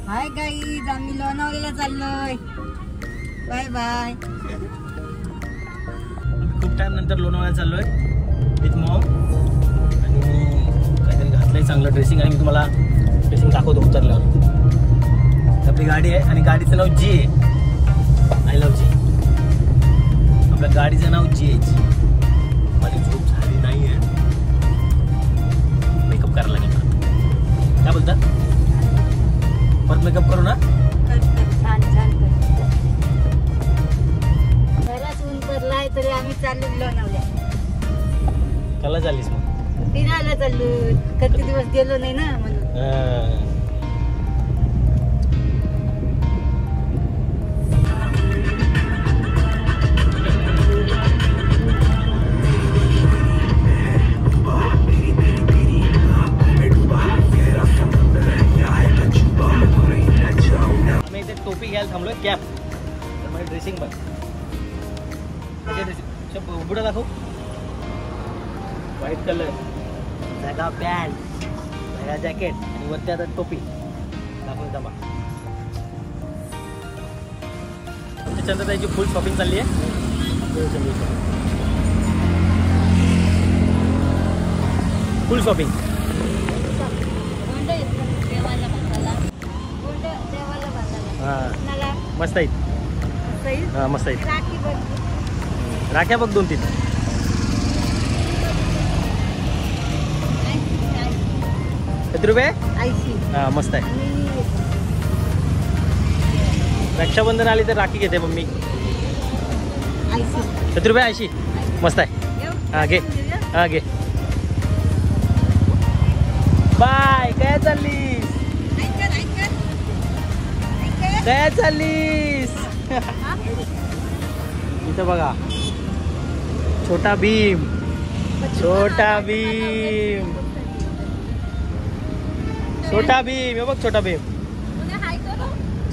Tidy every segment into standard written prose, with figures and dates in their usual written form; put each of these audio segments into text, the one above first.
Hi guys, आम्ही लोणावळ्याला चाललोय. Bye bye. खूप टाइम नंतर लोणावळ्याला चाललोय विथ मॉम. आणि काहीतरी घातलंय चांगलं ड्रेसिंग आणि मी तुम्हाला ड्रेसिंग दाखवतो उतरल्यावर. आपली गाडी आहे आणि गाडीचं नाव जी आहे. आय लव्ह जी. आपल्या गाडीचं नाव जी आहे. जी. माझी झोप झाली नाही आहे. मेकअप करायला लागेल. काय बोलतात? परत मेकअप करू ना? छान छान बराच ऊन पडलाय तरी आम्ही चाललो लोणावळ्या. कला चाललीस मग? फिरायला चाललो. किती दिवस गेलो नाही ना म्हणून. टोपी घ्यायला थांबलोय. कॅप तर माझी ड्रेसिंग बघ. ड्रेसिंग बुडा दाखव. व्हाईट कलर, जागा पॅन्ट, जागा जॅकेट आणि वरती आता टोपी दाखवून जमा. त्याच्यानंतर त्याची फुल शॉपिंग चालली आहे. फुल शॉपिंग. मस्त आहेत. हा मस्त आहेत. राख्या बघ 2-3. किती रुपये? 80. हा मस्त आहे. रक्षाबंधन आली तर राखी घेते मम्मी. 80. किती रुपये? 80. मस्त आहे. हा घे. हा घे. बाय. काय चाललीस? काय चाललीस? इथं बघा छोटा भीम. छोटा भीम. छोटा भीम. हे बघ छोटा भीम.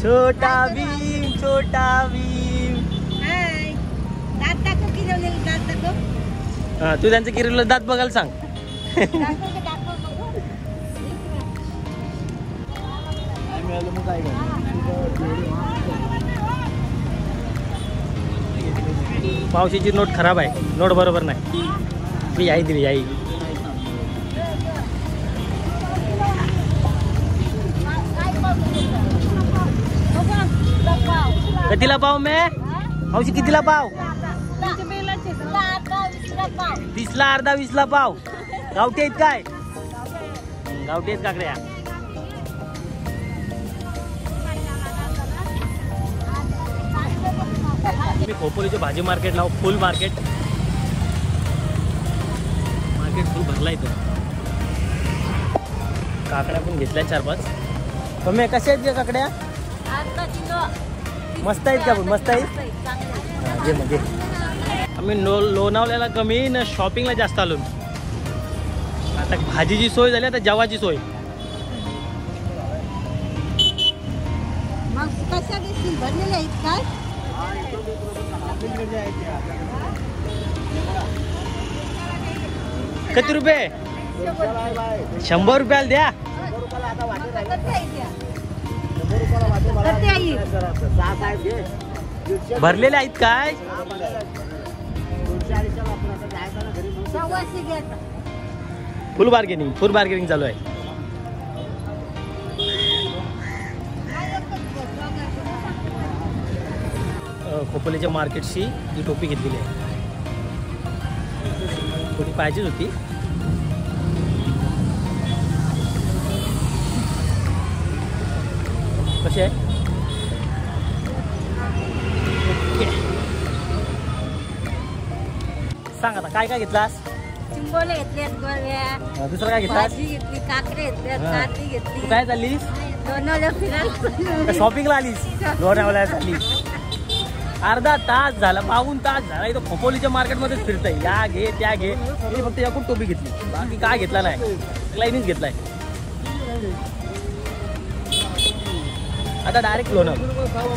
छोटा भीम. छोटा भीम. हा तू त्यांचं किरवलेलं दात बघायला सांग. मावशीची नोट खराब आहे. नोट बरोबर नाही. मी आई दिली. आई कितीला पाव? मे मावशी कितीला पाव? 30ला अर्धा, 20ला पाव. गावठी आहेत काय? गावठी आहेत काकड्या. मी खोपोलीचे भाजी मार्केट लाव. फुल मार्केट फुल भरला इथं. काकड्या पण घेतल्या 4-5. तुम्ही कशा आहेत का काकड्या? मस्त आहेत का? मस्त आहेत. घे मग घे. आम्ही लोणावळ्याला कमी ना शॉपिंगला जास्त आलो. आता भाजीची सोय झाली. आता जेवाची सोय. भरलेले आहेत काय? किती रुपये? 100 रुपयाला द्या. भरलेले आहेत काय? फुल बार्गेनिंग चालू आहे. खोपोलीच्या मार्केटशी ही टोपी घेतलेली आहे. थोडी पाहिजेच होती. कशी आहे? सांग आता काय काय घेतलास? चिंबोले घेतल्यात, गोळ्या. दुसरं काय घेतलास? भाजी घेतली, काकडे घेतल्यात, कारली घेतली. काय चाललीस? लोणावळ्या फिरायला. शॉपिंगला आलीस? लोणावळ्याला चाललीस? अर्धा तास झाला, 1.5 तास झाला इथं खोपोलीच्या मार्केटमध्येच फिरतय. या घे त्या घे. मी फक्त याकडून टोपी घेतली. बाकी काय घेतला नाही. लाईनीच घेतलाय. आता डायरेक्ट लोणावळा.